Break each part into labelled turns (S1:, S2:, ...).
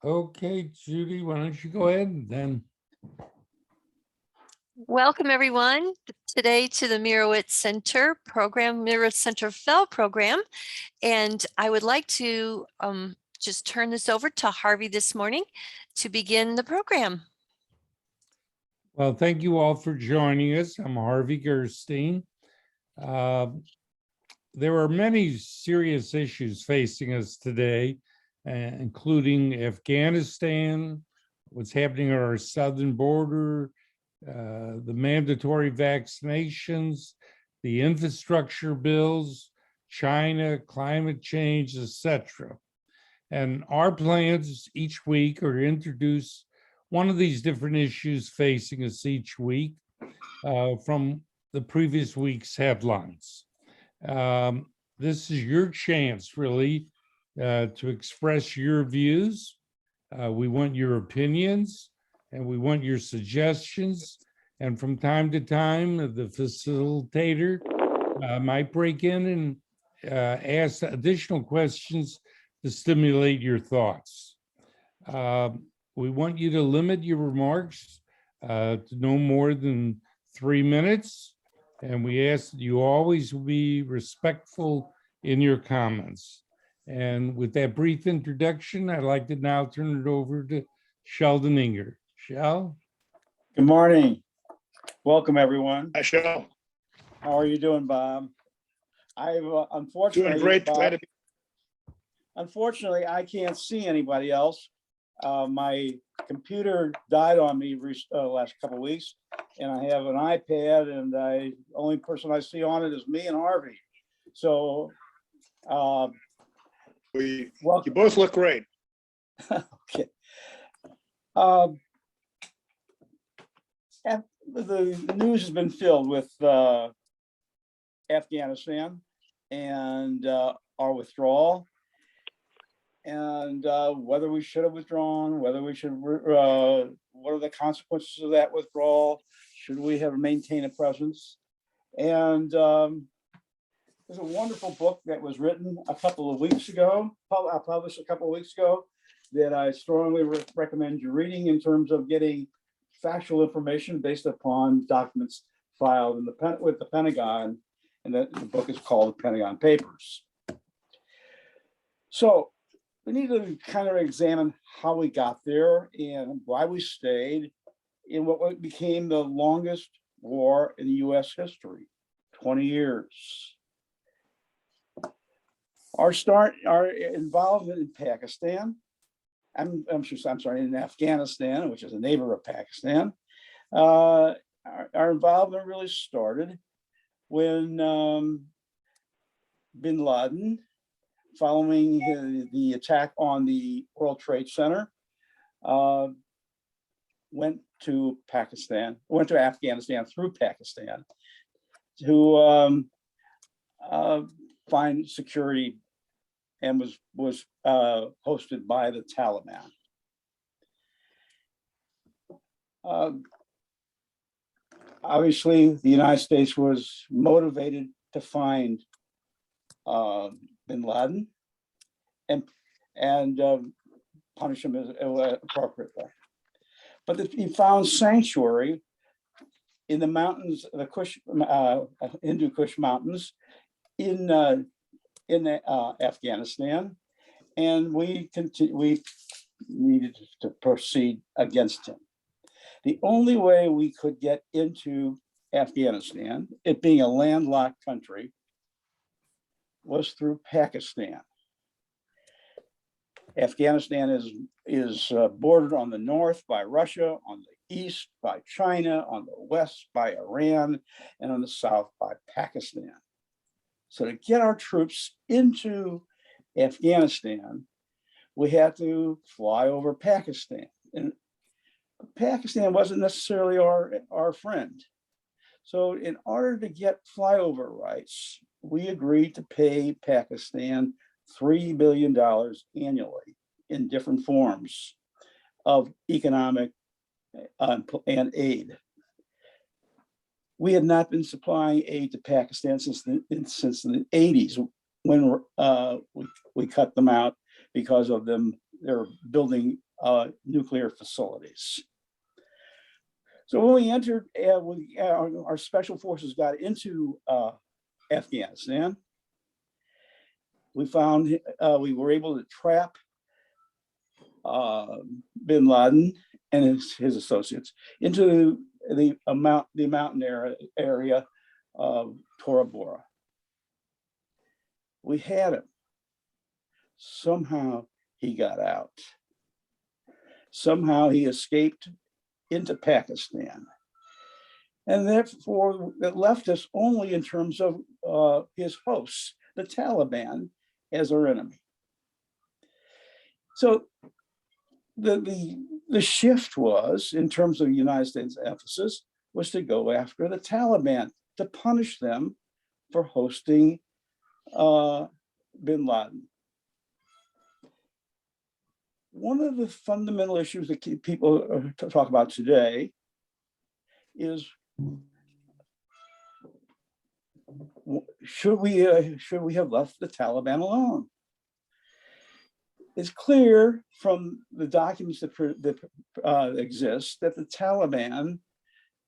S1: Okay, Judy, why don't you go ahead then?
S2: Welcome everyone today to the Mirowitz Center program, Mirowitz Center Fell program. And I would like to just turn this over to Harvey this morning to begin the program.
S1: Well, thank you all for joining us. I'm Harvey Gerstein. There are many serious issues facing us today, including Afghanistan, what's happening at our southern border, the mandatory vaccinations, the infrastructure bills, China, climate change, etc. And our plans each week are to introduce one of these different issues facing us each week from the previous week's headlines. This is your chance, really, to express your views. We want your opinions and we want your suggestions. And from time to time, the facilitator might break in and ask additional questions to stimulate your thoughts. We want you to limit your remarks to no more than 3 minutes. And we ask that you always be respectful in your comments. And with that brief introduction, I'd like to now turn it over to Sheldon Enger. Shel?
S3: Good morning. Welcome, everyone.
S4: Hi, Shel.
S3: How are you doing, Bob? I've unfortunately,
S4: Doing great.
S3: Bob,
S4: Glad to be.
S3: Unfortunately, I can't see anybody else. My computer died on me last couple of weeks, and I have an iPad, and the only person I see on it is me and Harvey. So,
S4: You
S3: welcome.
S4: both look great.
S3: Okay. The news has been filled with Afghanistan and our withdrawal, and whether we should have withdrawn, whether we should, what are the consequences of that withdrawal? Should we have maintained a presence? And there's a wonderful book that was written a couple of weeks ago, published a couple of weeks ago, that I strongly recommend you reading in terms of getting factual information based upon documents filed in with the Pentagon, and the book is called The Pentagon Papers. So we need to kind of examine how we got there and why we stayed in what became the longest war in US history, 20 years. Our involvement in Pakistan, in Afghanistan, which is a neighbor of Pakistan, our involvement really started when bin Laden, following the attack on the World Trade Center, went to Afghanistan through Pakistan to find security, and was hosted by the Taliban. Obviously, the United States was motivated to find bin Laden and punish him appropriately. But he found sanctuary in the mountains, the Hindu Kush mountains in Afghanistan, and we needed to proceed against him. The only way we could get into Afghanistan, it being a landlocked country, was through Pakistan. Afghanistan is bordered on the north by Russia, on the east by China, on the west by Iran, and on the south by Pakistan. So to get our troops into Afghanistan, we had to fly over Pakistan. And Pakistan wasn't necessarily our friend. So in order to get flyover rights, we agreed to pay Pakistan $3 billion annually in different forms of economic and aid. We had not been supplying aid to Pakistan since the 80s, when we cut them out because of they're building nuclear facilities. So when we entered, our special forces got into Afghanistan, we found we were able to trap bin Laden and his associates into the mountain area of Tora Bora. We had him. Somehow he got out. Somehow he escaped into Pakistan. And therefore, it left us only in terms of his hosts, the Taliban, as our enemy. So the shift was, in terms of the United States emphasis, was to go after the Taliban, to punish them for hosting bin Laden. One of the fundamental issues that people talk about today is, should we have left the Taliban alone? It's clear from the documents that exist that the Taliban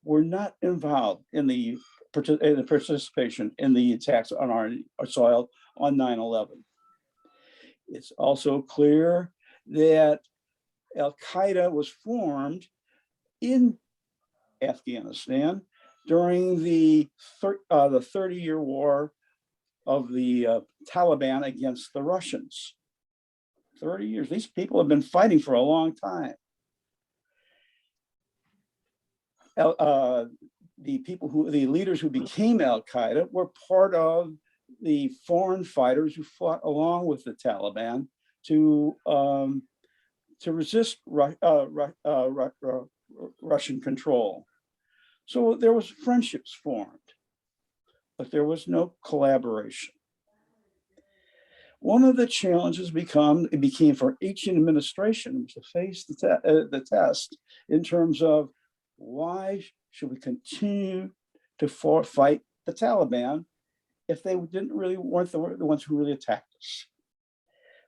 S3: were not involved in the participation in the attacks on our soil on 9/11. It's also clear that Al-Qaeda was formed in Afghanistan during the 30-year war of the Taliban against the Russians. 30 years. These people have been fighting for a long time. The leaders who became Al-Qaeda were part of the foreign fighters who fought along with the Taliban to resist Russian control. So there was friendships formed, but there was no collaboration. One of the challenges became for each administration to face the test in terms of, why should we continue to fight the Taliban if they weren't the ones who really attacked us?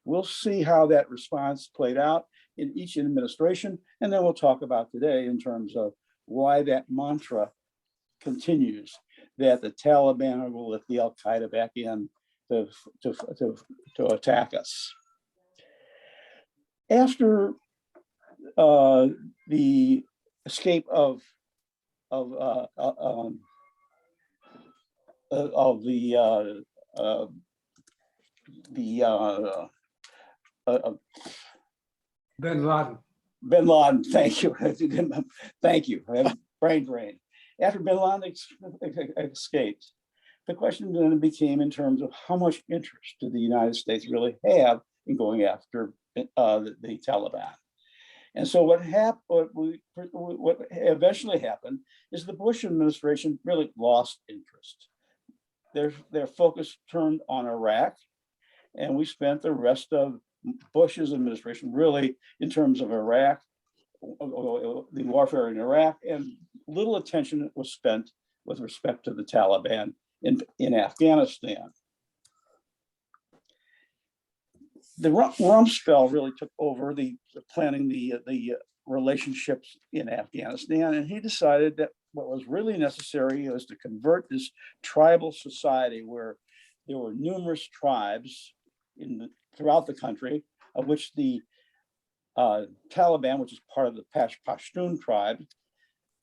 S3: We'll see how that response played out in each administration, and then we'll talk about today in terms of why that mantra continues, that the Taliban will let the Al-Qaeda back in to attack us. After the escape of
S1: Bin Laden.
S3: bin Laden, thank you. Thank you. I have brain drain. After bin Laden escaped, the question then became in terms of how much interest did the United States really have in going after the Taliban. And so what eventually happened is the Bush administration really lost interest. Their focus turned on Iraq, and we spent the rest of Bush's administration really in terms of Iraq, the warfare in Iraq, and little attention was spent with respect to the Taliban in Afghanistan. The Rumsfeld really took over the planning the relationships in Afghanistan, and he decided that what was really necessary was to convert this tribal society where there were numerous tribes throughout the country, of which the Taliban, which is part of the Pashtun tribe,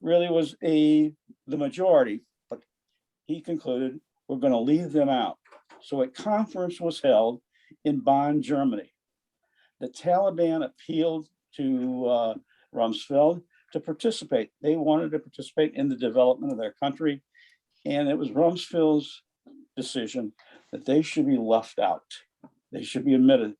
S3: really was the majority, but he concluded we're going to leave them out. So a conference was held in Bonn, Germany. The Taliban appealed to Rumsfeld to participate. They wanted to participate in the development of their country, and it was Rumsfeld's decision that they should be left out. They should be omitted.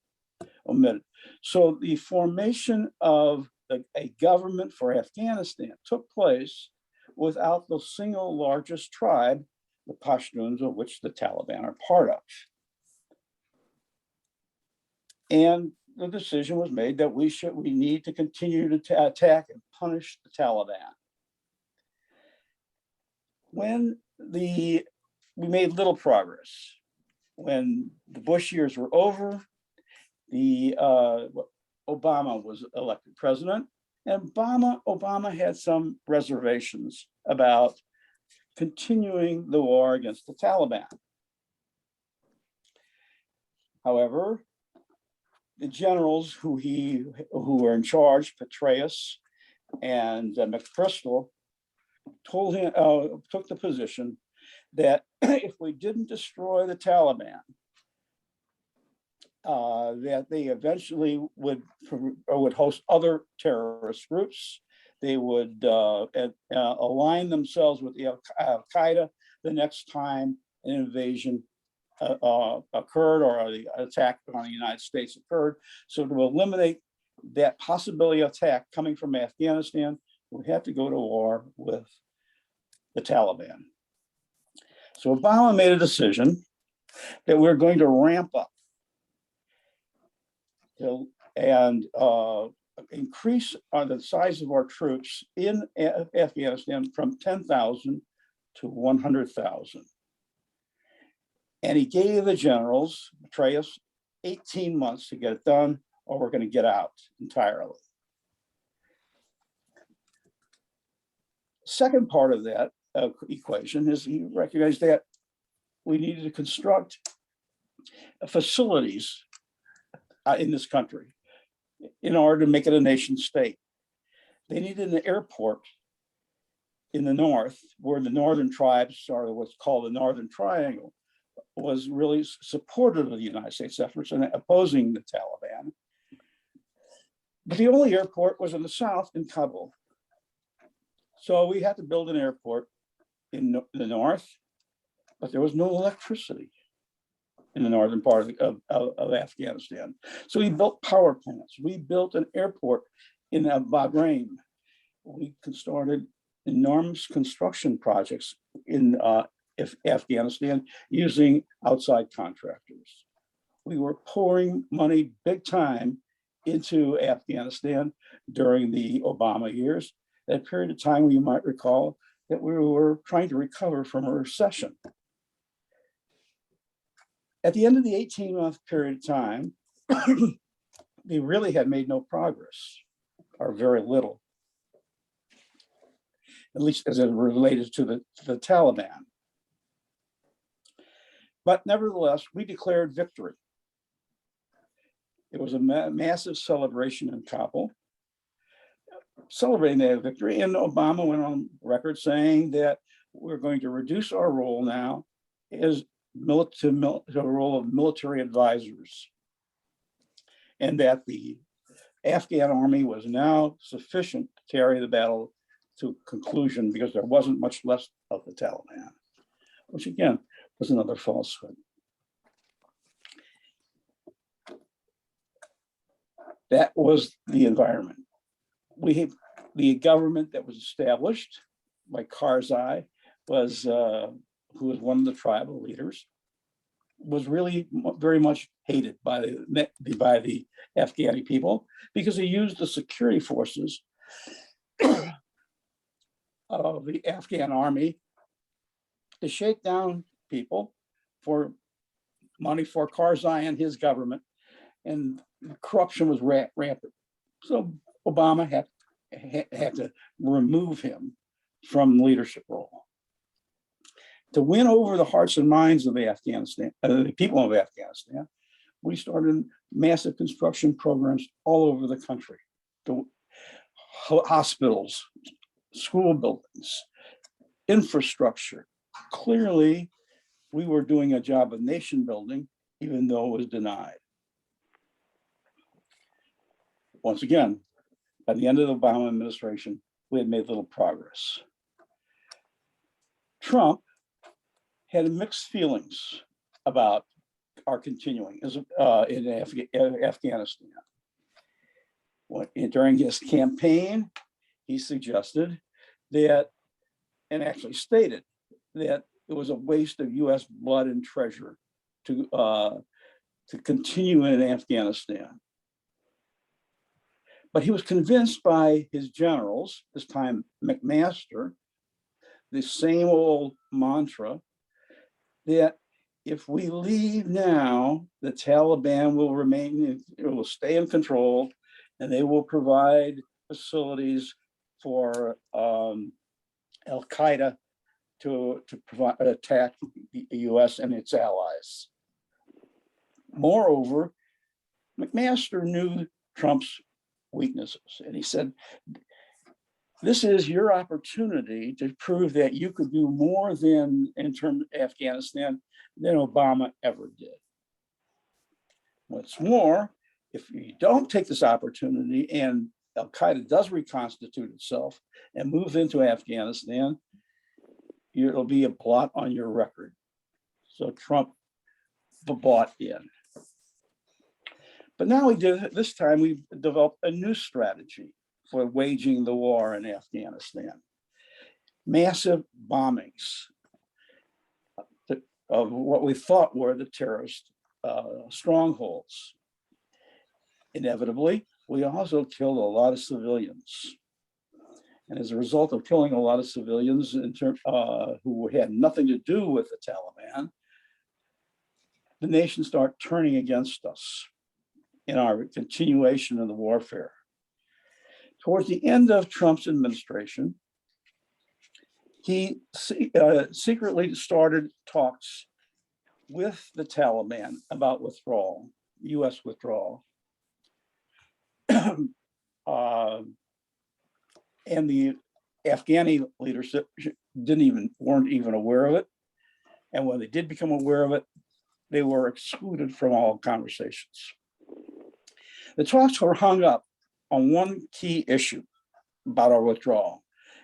S3: So the formation of a government for Afghanistan took place without the single largest tribe, the Pashtuns, of which the Taliban are part of. And the decision was made that we need to continue to attack and punish the Taliban. We made little progress. When the Bush years were over, the Obama was elected president, and Obama had some reservations about continuing the war against the Taliban. However, the generals who were in charge, Petraeus and McChrystal, told him, took the position that if we didn't destroy the Taliban, that they eventually would host other terrorist groups. They would align themselves with the Al-Qaeda the next time an invasion occurred or the attack on the United States occurred. So to eliminate that possibility of attack coming from Afghanistan, we have to go to war with the Taliban. So Obama made a decision that we're going to ramp up and increase the size of our troops in Afghanistan from 10,000 to 100,000. And he gave the generals, Petraeus, 18 months to get it done, or we're going to get out entirely. Second part of that equation is he recognized that we needed to construct facilities in this country in order to make it a nation state. They needed an airport in the north, where the northern tribes, or what's called the Northern Triangle, was really supportive of the United States efforts in opposing the Taliban. But the only airport was in the south, in Kabul. So we had to build an airport in the north, but there was no electricity in the northern part of Afghanistan. So we built power plants. We built an airport in Bahrain. We started enormous construction projects in Afghanistan using outside contractors. We were pouring money big time into Afghanistan during the Obama years. That period of time, you might recall that we were trying to recover from a recession. At the end of the 18-month period of time, they really had made no progress, or very little, at least as it related to the Taliban. But nevertheless, we declared victory. It was a massive celebration in Kabul, celebrating that victory. And Obama went on record saying that we're going to reduce our role now as to a role of military advisors, and that the Afghan army was now sufficient to carry the battle to conclusion because there wasn't much left of the Taliban, which again was another falsehood. That was the environment. The government that was established by Karzai was, who was one of the tribal leaders, was really very much hated by the Afghani people because he used the security forces of the Afghan army to shake down people for money for Karzai and his government, and corruption was rampant. So Obama had to remove him from the leadership role. To win over the hearts and minds of the people of Afghanistan, we started massive construction programs all over the country. The hospitals, school buildings, infrastructure. Clearly, we were doing a job of nation building, even though it was denied. Once again, by the end of the Obama administration, we had made little progress. Trump had mixed feelings about our continuing in Afghanistan. During his campaign, he suggested that, and actually stated that it was a waste of U.S. blood and treasure to continue in Afghanistan. But he was convinced by his generals, this time McMaster, the same old mantra that if we leave now, the Taliban will stay in control, and they will provide facilities for Al-Qaeda to provide attack the US and its allies. Moreover, McMaster knew Trump's weaknesses, and he said, this is your opportunity to prove that you could do more than in terms of Afghanistan than Obama ever did. What's more, if you don't take this opportunity and Al-Qaeda does reconstitute itself and move into Afghanistan, it'll be a blot on your record. So Trump bought in. But now this time we've developed a new strategy for waging the war in Afghanistan. Massive bombings of what we thought were the terrorist strongholds. Inevitably, we also killed a lot of civilians. And as a result of killing a lot of civilians who had nothing to do with the Taliban, the nation started turning against us in our continuation of the warfare. Towards the end of Trump's administration, he secretly started talks with the Taliban about withdrawal, US withdrawal. And the Afghani leadership weren't even aware of it. And when they did become aware of it, they were excluded from all conversations. The talks were hung up on one key issue about our withdrawal,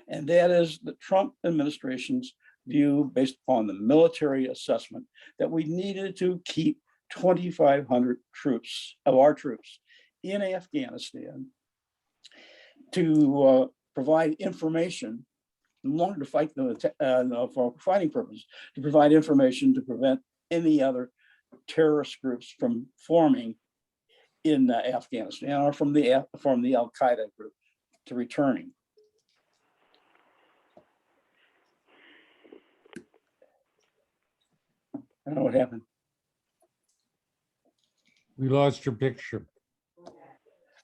S3: and that is the Trump administration's view based upon the military assessment that we needed to keep 2,500 troops of our troops in Afghanistan to provide information, no longer to fight for fighting purposes, to provide information to prevent any other terrorist groups from forming in Afghanistan or from the Al-Qaeda group to returning. I don't know what happened.
S1: We lost your picture.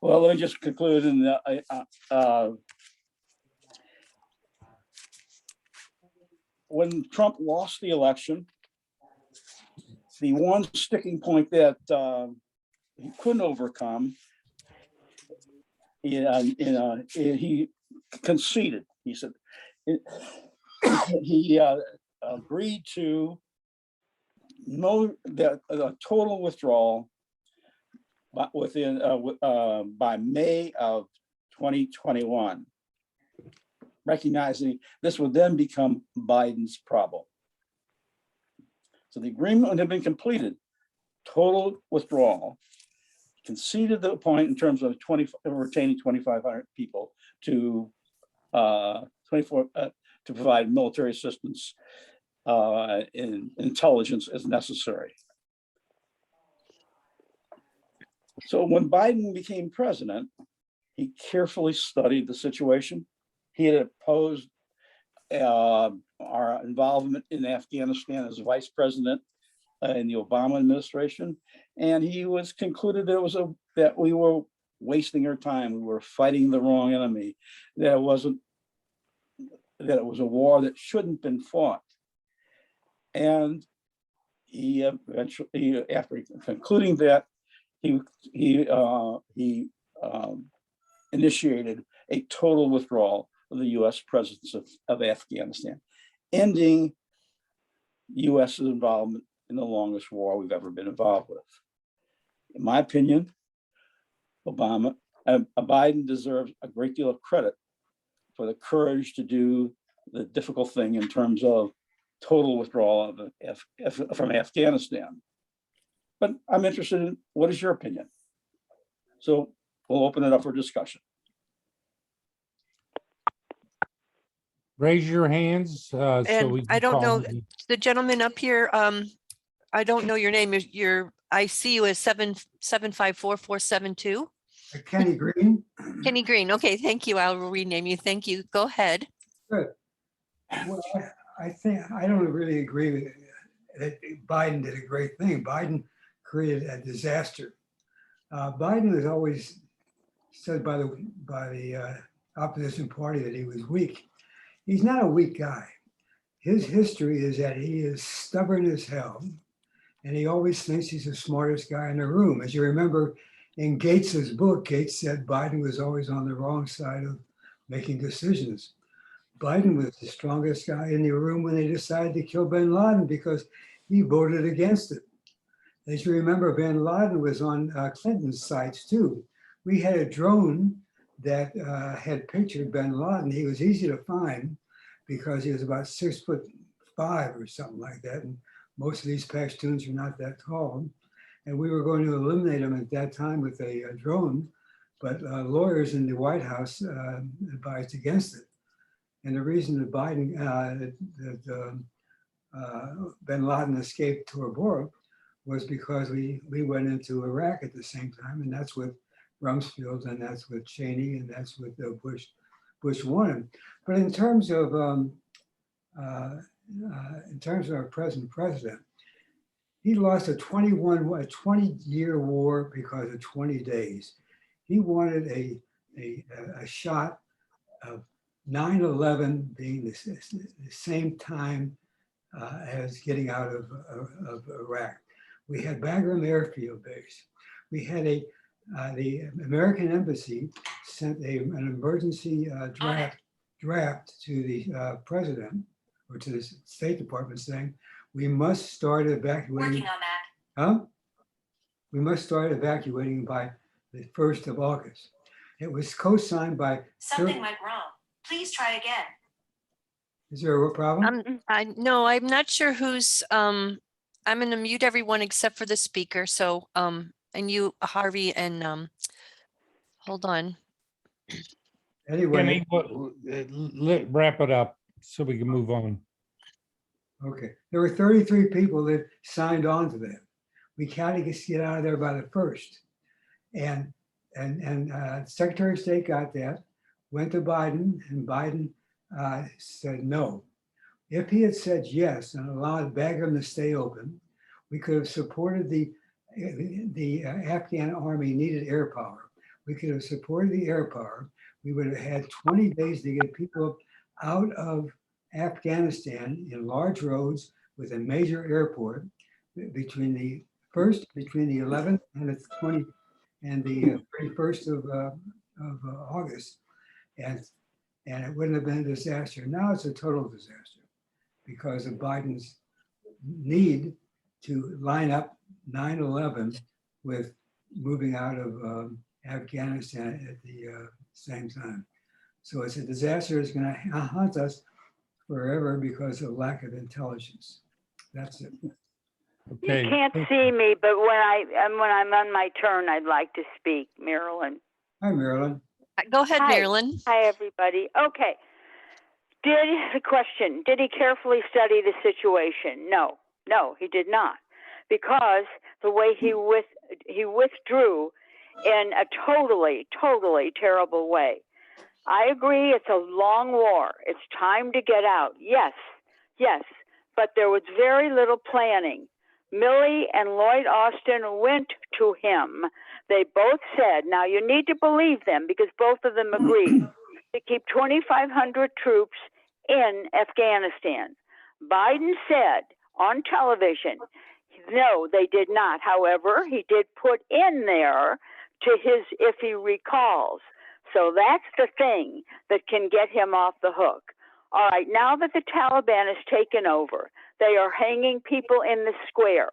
S3: Well, let me just conclude. When Trump lost the election, the one sticking point that he couldn't overcome, he conceded. He said he agreed to the total withdrawal by May of 2021, recognizing this would then become Biden's problem. So the agreement had been completed, total withdrawal, conceded the point in terms of retaining 2,500 people to provide military assistance in intelligence as necessary. So when Biden became president, he carefully studied the situation. He had opposed our involvement in Afghanistan as vice president in the Obama administration, and he was concluded that we were wasting our time. We were fighting the wrong enemy. That it was a war that shouldn't have been fought. And he eventually, after concluding that, he initiated a total withdrawal of the U.S. presence of Afghanistan, ending U.S.'s involvement in the longest war we've ever been involved with. In my opinion, Biden deserves a great deal of credit for the courage to do the difficult thing in terms of total withdrawal from Afghanistan. But I'm interested in, what is your opinion? So we'll open it up for discussion.
S1: Raise your hands. So
S2: And
S1: we
S2: I
S1: can
S2: don't
S1: call
S2: know,
S1: you.
S2: the gentleman up here, I don't know your name. I see you as 7754472.
S4: Kenny Green.
S2: Kenny Green. Okay, thank you. I'll rename you. Thank you. Go ahead.
S4: Good. Well, I think I don't really agree with that. Biden did a great thing. Biden created a disaster. Biden was always said by the opposition party that he was weak. He's not a weak guy. His history is that he is stubborn as hell, and he always thinks he's the smartest guy in the room. As you remember in Gates's book, Gates said Biden was always on the wrong side of making decisions. Biden was the strongest guy in the room when they decided to kill bin Laden because he voted against it. As you remember, bin Laden was on Clinton's sites too. We had a drone that had pictured bin Laden. He was easy to find because he was about 6'5" or something like that. And most of these Pashtuns are not that tall. And we were going to eliminate him at that time with a drone, but lawyers in the White House advised against it. And the reason that Biden, bin Laden escaped Tora Bora was because we went into Iraq at the same time, and that's with Rumsfeld, and that's with Cheney, and that's with Bush wanted. But in terms of our present president, he lost a 20-year war because of 20 days. He wanted a shot of 9/11 being the same time as getting out of Iraq. We had Bagram Airfield Base. We had the American Embassy sent an emergency draft to the president or to the State Department saying, we must start evacuating.
S5: Working on that.
S4: We must start evacuating by the 1st of August. It was co-signed by.
S5: Something went wrong. Please try again.
S4: Is there a problem?
S2: No, I'm not sure who's, I'm gonna mute everyone except for the speaker. So, and you, Harvey, and hold on.
S4: Anyway,
S1: Wrap it up so we can move on.
S4: okay. There were 33 people that signed on to that. We had to get out of there by the 1st. And Secretary of State got that, went to Biden, and Biden said no. If he had said yes and allowed Bagram to stay open, we could have supported the Afghan army needed air power. We could have supported the air power. We would have had 20 days to get people out of Afghanistan in large roads with a major airport between the 11th and the 20th and the 31st of August. And it wouldn't have been a disaster. Now it's a total disaster because of Biden's need to line up 9/11 with moving out of Afghanistan at the same time. So it's a disaster. It's going to haunt us forever because of lack of intelligence. That's it.
S1: Okay.
S6: You can't see me, but when I'm on my turn, I'd like to speak, Marilyn.
S4: Hi, Marilyn.
S2: Go ahead,
S6: Hi.
S2: Marilyn.
S6: Hi, everybody. Okay. Did he carefully study the situation? No, he did not, because the way he withdrew in a totally terrible way. I agree, it's a long war. It's time to get out. Yes, but there was very little planning. Milley and Lloyd Austin went to him. They both said, now you need to believe them because both of them agreed to keep 2,500 troops in Afghanistan. Biden said on television, no, they did not. However, he did put in there to his, if he recalls. So that's the thing that can get him off the hook. All right, now that the Taliban has taken over, they are hanging people in the square.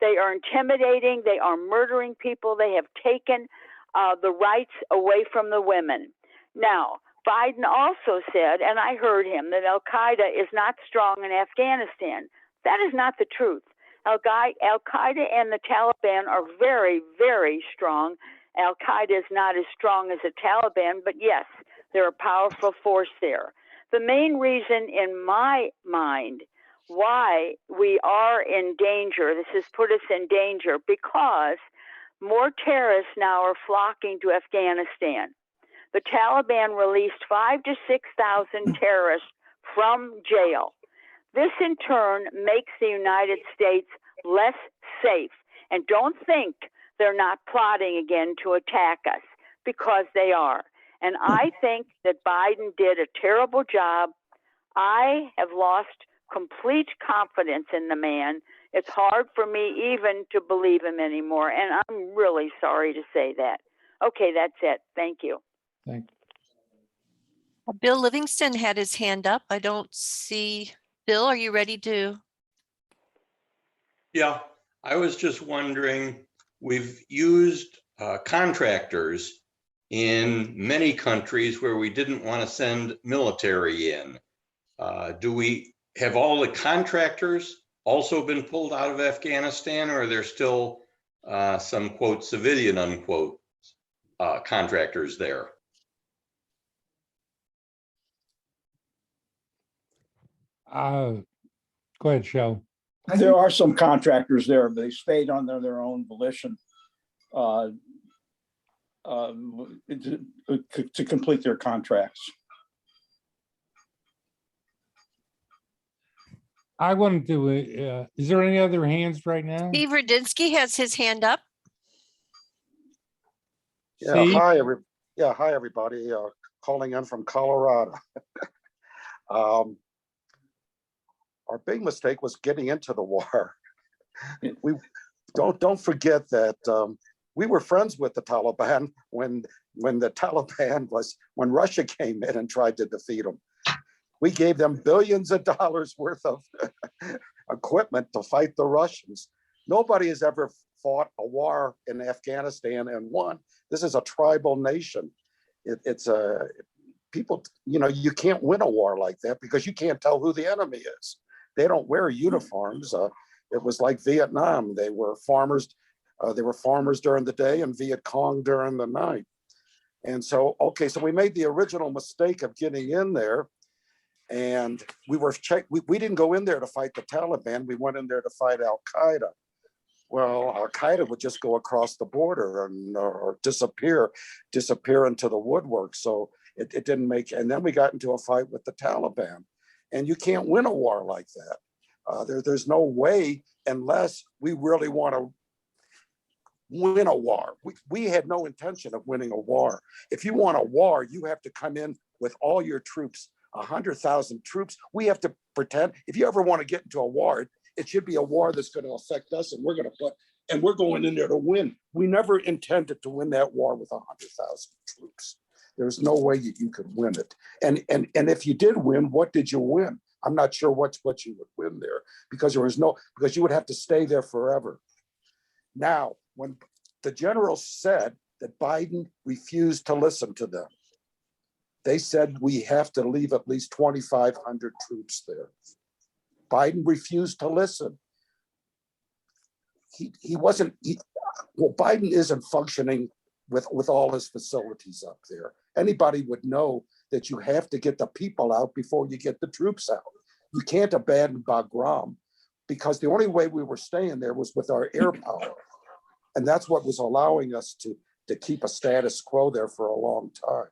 S6: They are intimidating. They are murdering people. They have taken the rights away from the women. Now, Biden also said, and I heard him, that Al-Qaeda is not strong in Afghanistan. That is not the truth. Al-Qaeda and the Taliban are very, very strong. Al-Qaeda is not as strong as the Taliban, but yes, they're a powerful force there. The main reason in my mind why we are in danger, this has put us in danger, because more terrorists now are flocking to Afghanistan. The Taliban released 5,000 to 6,000 terrorists from jail. This in turn makes the United States less safe. And don't think they're not plotting again to attack us, because they are. And I think that Biden did a terrible job. I have lost complete confidence in the man. It's hard for me even to believe him anymore. And I'm really sorry to say that. Okay, that's it. Thank you.
S1: Thank
S2: Bill Livingston had his hand up. I don't see. Bill, are you ready to?
S7: Yeah, I was just wondering, we've used contractors in many countries where we didn't want to send military in. Do we have all the contractors also been pulled out of Afghanistan, or are there still some quote civilian unquote contractors there?
S1: Go ahead, Shel.
S3: There are some contractors there, but they stayed on their own volition to complete their contracts.
S1: I wanted to, is there any other hands right now?
S2: Steve Rudinsky has his hand up.
S8: Yeah,
S1: Steve?
S8: hi everybody. Calling in from Colorado. Our big mistake was getting into the war. We don't forget that we were friends with the Taliban when Russia came in and tried to defeat them. We gave them billions of dollars worth of equipment to fight the Russians. Nobody has ever fought a war in Afghanistan and won. This is a tribal nation. It's a people, you can't win a war like that because you can't tell who the enemy is. They don't wear uniforms. It was like Vietnam. They were farmers. They were farmers during the day and Viet Cong during the night. And so, so we made the original mistake of getting in there. And we didn't go in there to fight the Taliban. We went in there to fight Al-Qaeda. Well, Al-Qaeda would just go across the border or disappear into the woodwork. So it didn't make, and then we got into a fight with the Taliban. And you can't win a war like that. There's no way unless we really want to win a war. We had no intention of winning a war. If you want a war, you have to come in with all your troops, 100,000 troops. We have to pretend, if you ever want to get into a war, it should be a war that's going to affect us and we're going in there to win. We never intended to win that war with 100,000 troops. There's no way you could win it. And if you did win, what did you win? I'm not sure what you would win there because because you would have to stay there forever. Now, when the generals said that Biden refused to listen to them, they said we have to leave at least 2,500 troops there. Biden refused to listen. Biden isn't functioning with all his facilities up there. Anybody would know that you have to get the people out before you get the troops out. You can't abandon Bagram because the only way we were staying there was with our air power. And that's what was allowing us to keep a status quo there for a long time.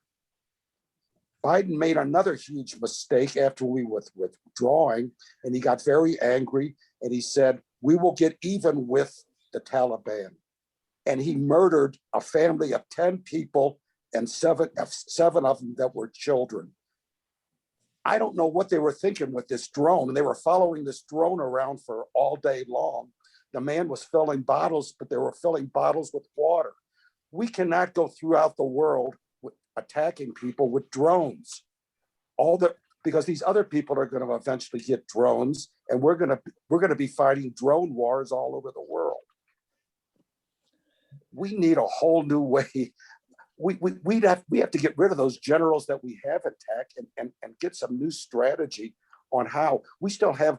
S8: Biden made another huge mistake after we were withdrawing, and he got very angry and he said, we will get even with the Taliban. And he murdered a family of 10 people and seven of them that were children. I don't know what they were thinking with this drone, and they were following this drone around for all day long. The man was filling bottles, but they were filling bottles with water. We cannot go throughout the world attacking people with drones. Because these other people are going to eventually get drones, and we're going to be fighting drone wars all over the world. We need a whole new way. We have to get rid of those generals that we have attacked and get some new strategy on how. We still have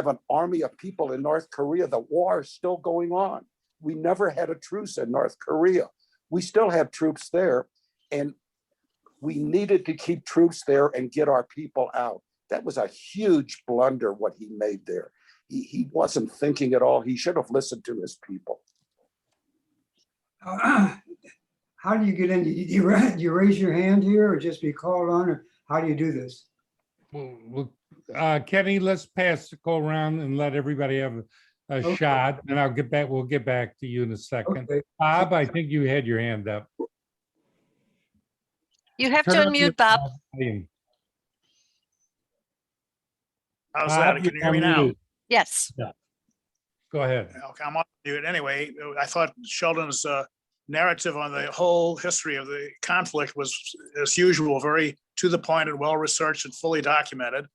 S8: an army of people in North Korea. The war is still going on. We never had a truce in North Korea. We still have troops there, and we needed to keep troops there and get our people out. That was a huge blunder what he made there. He wasn't thinking at all. He should have listened to his people.
S4: How do you get in? Do you raise your hand here or just be called on, or how do you do this?
S1: Well, Kenny, let's pass the call around and let everybody have a
S4: Okay.
S1: shot, and we'll get back to you in a second.
S4: Okay.
S1: Bob, I think you had your hand up.
S2: You have to
S1: Turn on your
S2: unmute, Bob.
S1: volume.
S9: How's
S1: Bob,
S9: that?
S1: you're
S9: Can you hear me now?
S1: unmuted.
S2: Yes.
S1: Go ahead.
S9: Okay, I'm on mute. Anyway, I thought Sheldon's narrative on the whole history of the conflict was, as usual, very to the point and well-researched and fully documented.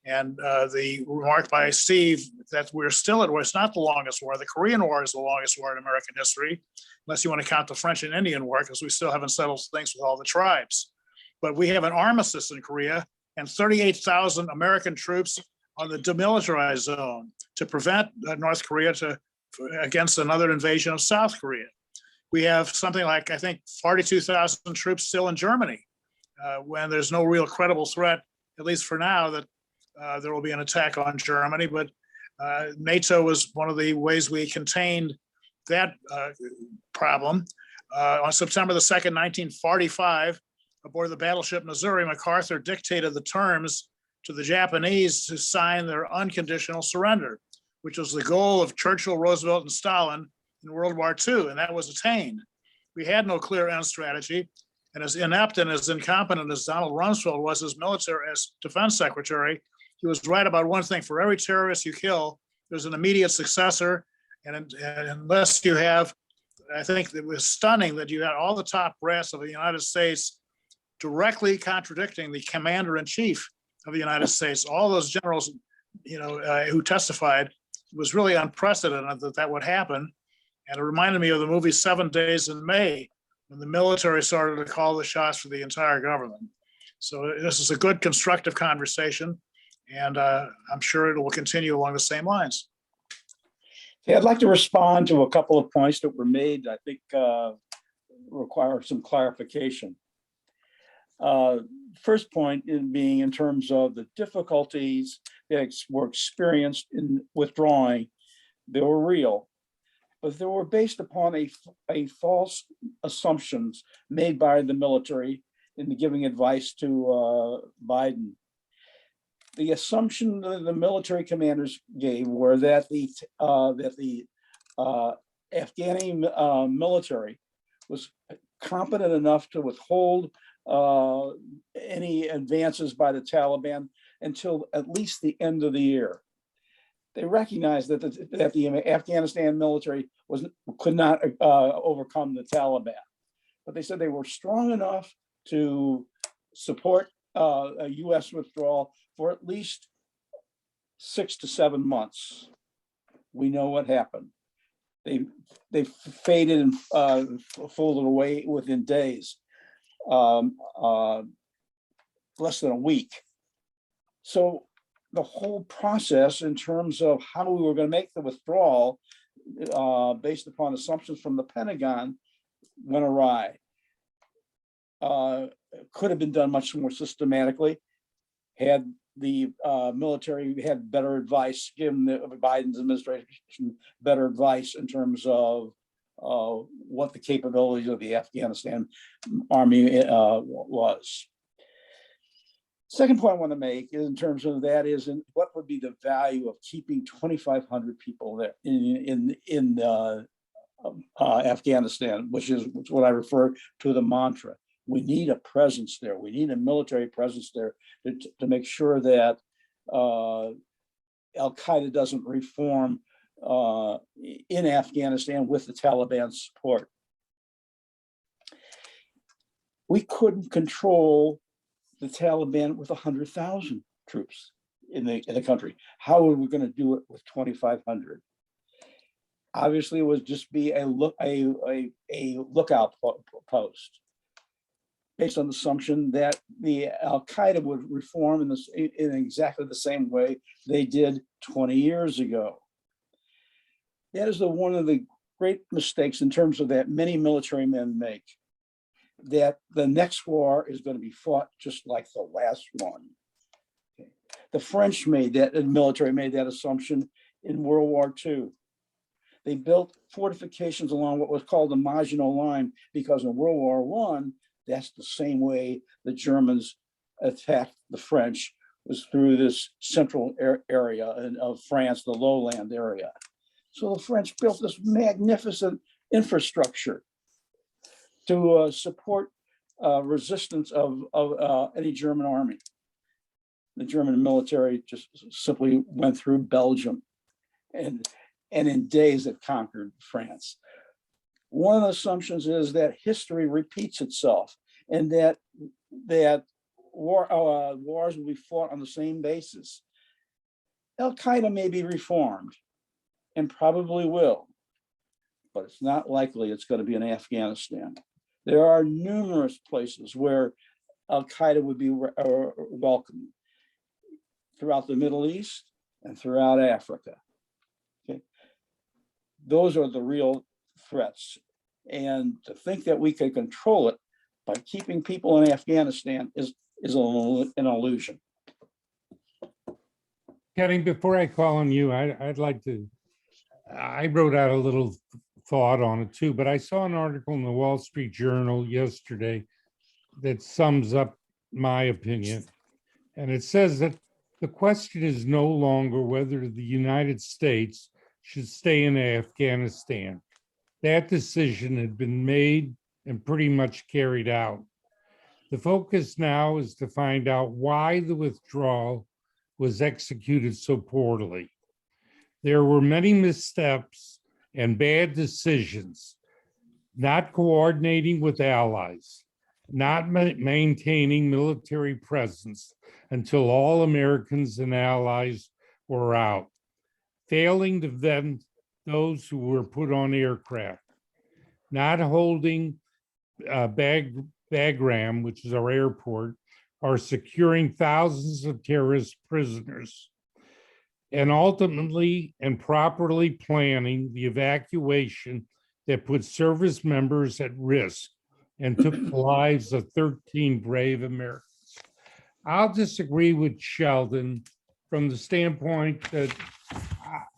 S9: And the remark by Steve that we're still at war, it's not the longest war. The Korean War is the longest war in American history, unless you want to count the French and Indian War, because we still haven't settled things with all the tribes. But we have an armistice in Korea and 38,000 American troops on the demilitarized zone to prevent North Korea against another invasion of South Korea. We have something like, I think, 42,000 troops still in Germany, when there's no real credible threat, at least for now, that there will be an attack on Germany. But NATO was one of the ways we contained that problem. On September the 2nd, 1945, aboard the battleship Missouri, MacArthur dictated the terms to the Japanese to sign their unconditional surrender, which was the goal of Churchill, Roosevelt, and Stalin in World War II, and that was attained. We had no clear end strategy, and as inept and as incompetent as Donald Rumsfeld was as defense secretary, he was right about one thing: for every terrorist you kill, there's an immediate successor, and unless you have, I think it was stunning that you had all the top brass of the United States directly contradicting the commander-in-chief of the United States. All those generals, who testified, it was really unprecedented that would happen. And it reminded me of the movie 7 Days in May, when the military started to call the shots for the entire government. So this is a good constructive conversation, and I'm sure it will continue along the same lines.
S3: Okay, I'd like to respond to a couple of points that were made, I think require some clarification. First point being in terms of the difficulties that were experienced in withdrawing. They were real, but they were based upon a false assumptions made by the military in giving advice to Biden. The assumption that the military commanders gave were that the Afghani military was competent enough to withhold any advances by the Taliban until at least the end of the year. They recognized that the Afghanistan military could not overcome the Taliban, but they said they were strong enough to support a U.S. withdrawal for at least 6 to 7 months. We know what happened. They faded and folded away within days. Less than a week. So the whole process in terms of how we were going to make the withdrawal based upon assumptions from the Pentagon went awry. Could have been done much more systematically had the military had better advice, given the Biden's administration better advice in terms of what the capabilities of the Afghanistan army was. Second point I want to make is in terms of that is what would be the value of keeping 2,500 people there in Afghanistan, which is what I refer to the mantra. We need a presence there. We need a military presence there to make sure that Al-Qaeda doesn't reform in Afghanistan with the Taliban's support. We couldn't control the Taliban with 100,000 troops in the country. How are we going to do it with 2,500? Obviously, it would just be a lookout post, based on the assumption that the Al-Qaeda would reform in exactly the same way they did 20 years ago. That is one of the great mistakes in terms of that many military men make, that the next war is going to be fought just like the last one. Okay. The French military made that assumption in World War II. They built fortifications along what was called the Maginot Line, because in World War I, that's the same way the Germans attacked the French, was through this central area of France, the lowland area. So the French built this magnificent infrastructure to support resistance of any German army. The German military just simply went through Belgium and in days it conquered France. One of the assumptions is that history repeats itself and that wars will be fought on the same basis. Al-Qaeda may be reformed and probably will, but it's not likely it's going to be in Afghanistan. There are numerous places where Al-Qaeda would be welcome throughout the Middle East and throughout Africa. Okay, those are the real threats. And to think that we can control it by keeping people in Afghanistan is an illusion.
S1: Kenny, before I call on you, I'd like to, I wrote out a little thought on it too, but I saw an article in the Wall Street Journal yesterday that sums up my opinion. And it says that the question is no longer whether the United States should stay in Afghanistan. That decision had been made and pretty much carried out. The focus now is to find out why the withdrawal was executed so poorly. There were many missteps and bad decisions, not coordinating with allies, not maintaining military presence until all Americans and allies were out, failing to vet those who were put on aircraft, not holding Bagram, which is our airport, or securing thousands of terrorist prisoners, and ultimately and properly planning the evacuation that put service members at risk and took the lives of 13 brave Americans. I'll disagree with Sheldon from the standpoint that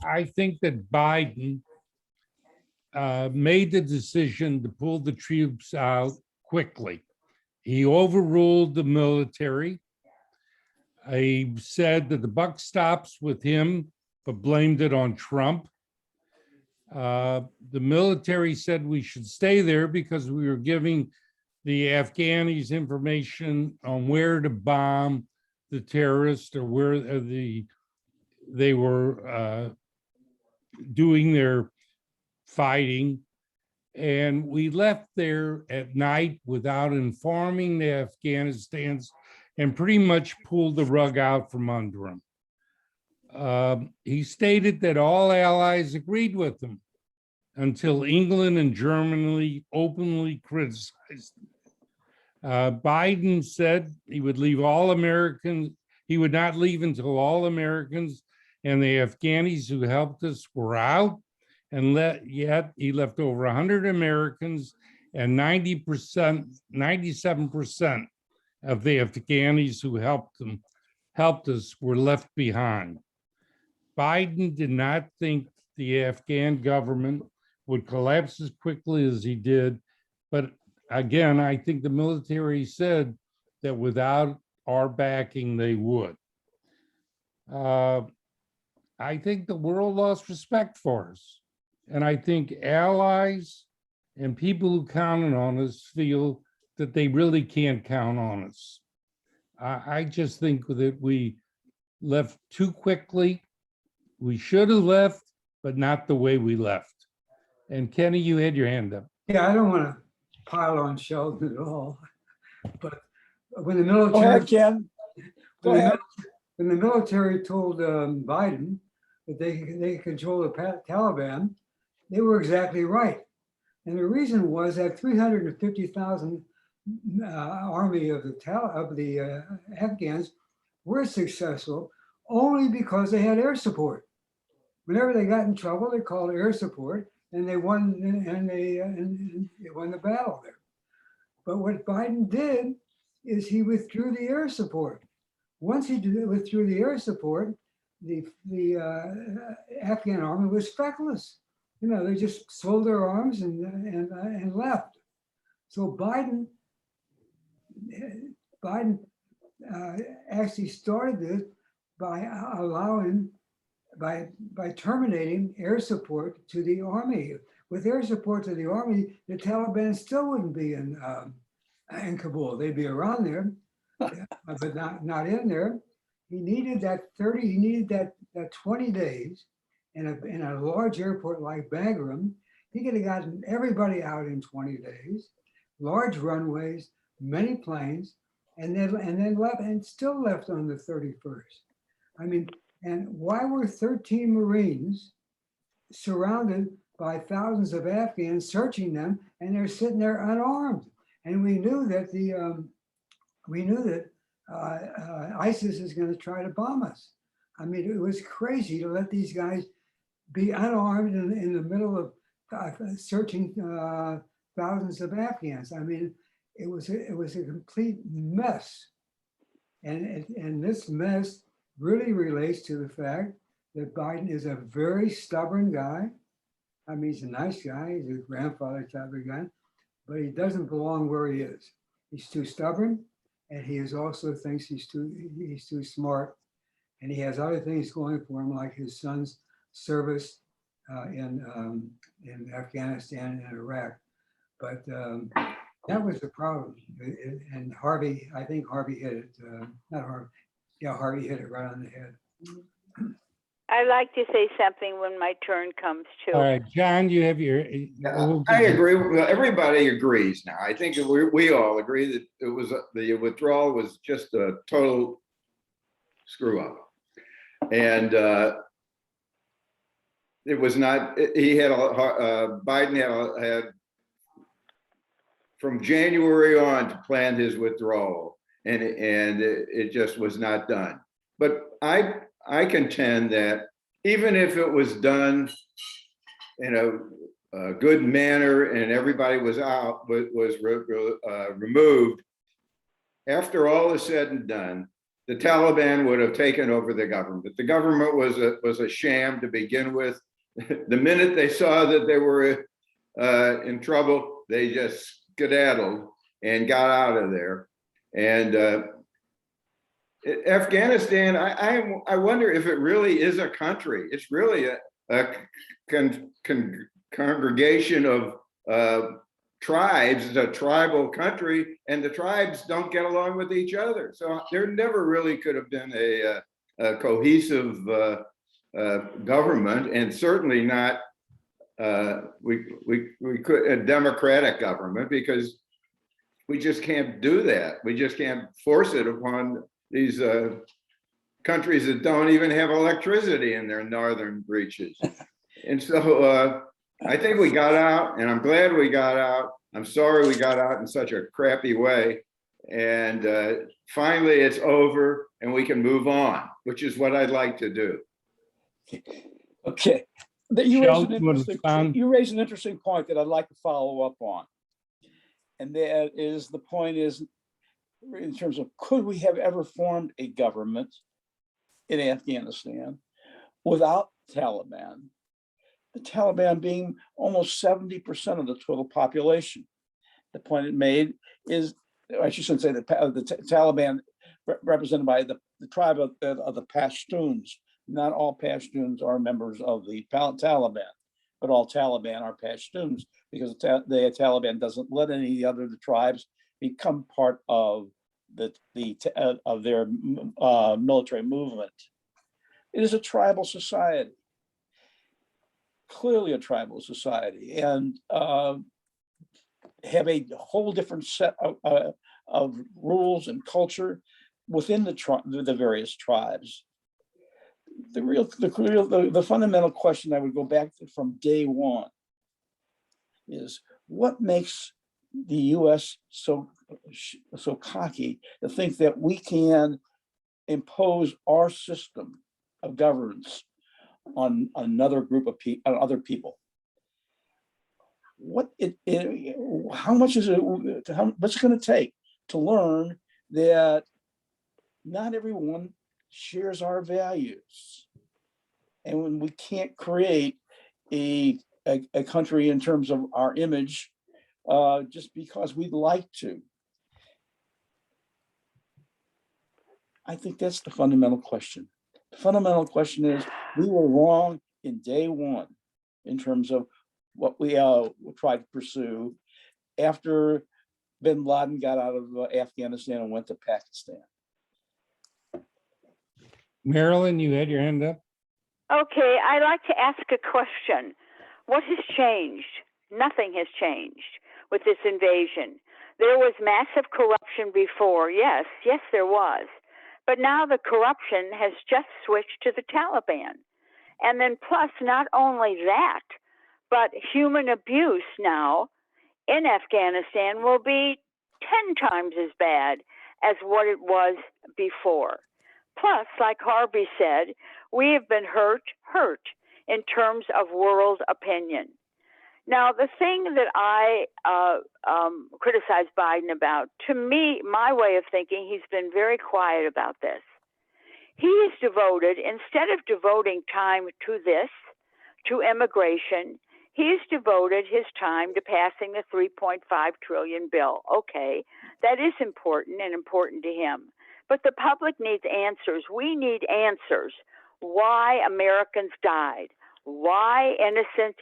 S1: I think that Biden made the decision to pull the troops out quickly. He overruled the military. He said that the buck stops with him, but blamed it on Trump. The military said we should stay there because we were giving the Afghanis information on where to bomb the terrorists or where they were doing their fighting. And we left there at night without informing the Afghanistans and pretty much pulled the rug out from under him. He stated that all allies agreed with him until England and Germany openly criticized him. Biden said he would leave all Americans, he would not leave until all Americans and the Afghanis who helped us were out, and yet he left over 100 Americans and 97% of the Afghanis who helped us were left behind. Biden did not think the Afghan government would collapse as quickly as he did, but again, I think the military said that without our backing, they would. I think the world lost respect for us. And I think allies and people who counted on us feel that they really can't count on us. I just think that we left too quickly. We should have left, but not the way we left. And Kenny, you had your hand up.
S4: Yeah, I don't want to pile on Sheldon at all, but when the
S3: Go ahead,
S4: military,
S3: Ken. Go ahead.
S4: when the military told Biden that they control the Taliban, they were exactly right. And the reason was that 350,000 army of the Afghans were successful only because they had air support. Whenever they got in trouble, they called air support, and they won. And they won the battle there. But what Biden did is he withdrew the air support. Once he withdrew the air support, the Afghan army was feckless. You know, they just sold their arms and left. So Biden actually started this by terminating air support to the army. With air support to the army, the Taliban still wouldn't be in in Kabul. They'd be around there, but not in there. He needed that 30, he needed that 20 days in a large airport like Bagram. He could have gotten everybody out in 20 days, large runways, many planes, and then left and still left on the 31st. I mean, and why were 13 Marines surrounded by thousands of Afghans searching them, and they're sitting there unarmed? And we knew that ISIS is going to try to bomb us. I mean, it was crazy to let these guys be unarmed in the middle of searching thousands of Afghans. I mean, it was a complete mess, and this mess really relates to the fact that Biden is a very stubborn guy. I mean, he's a nice guy. He's a grandfather type of guy, but he doesn't belong where he is. He's too stubborn, and he also thinks he's too smart, and he has other things going for him, like his son's service in Afghanistan and Iraq. But that was the problem. And Harvey, I think Harvey hit it. Not Harvey. Yeah, Harvey hit it right on the head.
S6: I'd like to say something when my turn comes too.
S1: All right, John, you have your.
S10: I agree. Well, everybody agrees now. I think we all agree that it was the withdrawal was just a total screw up, and it was not. He had Biden had from January on to plan his withdrawal, and it just was not done. But I contend that even if it was done in a good manner and everybody was removed, after all is said and done, the Taliban would have taken over the government. The government was a sham to begin with. The minute they saw that they were in trouble, they just skedaddled and got out of there. And Afghanistan, I wonder if it really is a country. It's really a congregation of tribes. It's a tribal country, and the tribes don't get along with each other. So there never really could have been a cohesive government, and certainly not we could a democratic government, because we just can't do that. We just can't force it upon these countries that don't even have electricity in their northern reaches. And so I think we got out, and I'm glad we got out. I'm sorry we got out in such a crappy way. And finally it's over and we can move on, which is what I'd like to do.
S3: Okay. You raise an interesting point that I'd like to follow up on. And that is, the point is, in terms of, could we have ever formed a government in Afghanistan without Taliban? The Taliban being almost 70% of the total population. The point it made is, I shouldn't say the Taliban represented by the tribe of the Pashtuns. Not all Pashtuns are members of the Taliban, but all Taliban are Pashtuns, because the Taliban doesn't let any other of the tribes become part of of their military movement. It is a tribal society, clearly a tribal society, and have a whole different set of rules and culture within the various tribes. The fundamental question I would go back to from day one is, what makes the U.S. so cocky to think that we can impose our system of governance on another group of other people? How much is it? What's it going to take to learn that not everyone shares our values, and when we can't create a country in terms of our image just because we'd like to? I think that's the fundamental question. The fundamental question is, we were wrong in day one in terms of what we tried to pursue. After bin Laden got out of Afghanistan and went to Pakistan.
S1: Marilyn, you had your hand up?
S6: Okay, I'd like to ask a question. What has changed? Nothing has changed with this invasion. There was massive corruption before. Yes, there was. But now the corruption has just switched to the Taliban. And then plus, not only that, but human abuse now in Afghanistan will be 10 times as bad as what it was before. Plus, like Harvey said, we have been hurt in terms of world opinion. Now, the thing that I criticize Biden about, to me, my way of thinking, he's been very quiet about this. He is devoted, instead of devoting time to this, to immigration, he's devoted his time to passing the 3.5 trillion bill. Okay, that is important and important to him. But the public needs answers. We need answers. Why Americans died, why innocent